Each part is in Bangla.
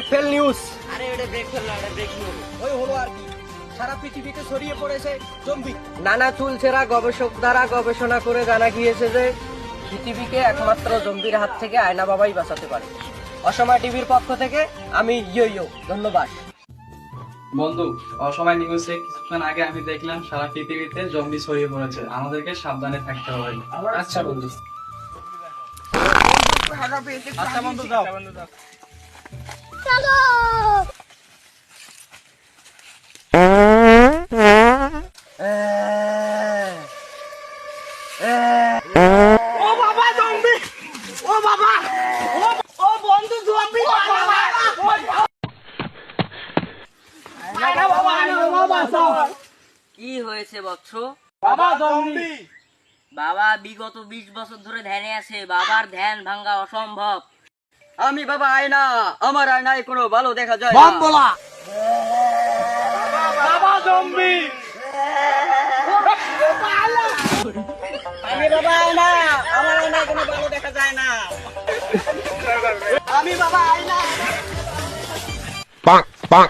Brake fail news. আরে ওটা ব্রেক ফেল না, ওটা ব্রেক নিউজ। ওই হলো আর কি, সারা পৃথিবীতে ছড়িয়ে পড়েছে জম্বি। নানা চুলচেরা গবেষক দ্বারা গবেষণা করে জানা গিয়েছে যে পৃথিবীকে একমাত্র জম্বির হাত থেকে আয়না বাবাই বাঁচাতে পারে। অসময় টিভির পক্ষ থেকে আমি ইয়ো ধন্যবাদ। বন্ধু, অসময় নিউজে কিছুক্ষণ আগে আমি দেখলাম সারা পৃথিবীতে জম্বি ছড়িয়ে পড়েছে, আমাদেরকে সাবধানে থাকতে হবে। আচ্ছা বন্ধু। আচ্ছা বন্ধু, যাও। ও বাবা জম্বি, ও বাবা, ও বন্ধু জম্বি, কি হয়েছে বৎস? বাবা জম্বি। বাবা বিগত 20 বছর ধরে ধ্যানে আছে, বাবার ধ্যান ভাঙা অসম্ভব। আমি বাবা আয়না, আমার আয়নায় কোনো ভালো দেখা যায় বম বলা বাবা জম্বি। আমি বাবা আয়না, আমার আয়নায় কোনো ভালো দেখা যায় না। আমি বাবা আয়না। পাক পাক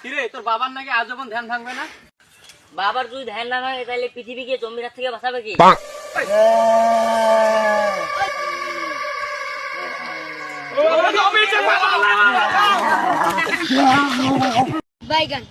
কিরে, তোর বাবার নাকি আজীবন ধ্যান ভাঙবে না? বাবার যদি ধ্যান না ভাঙে তাহলে পৃথিবীকে জম্বির হাত থেকে বাঁচাবে কি? পাক জম্বি বাইগান।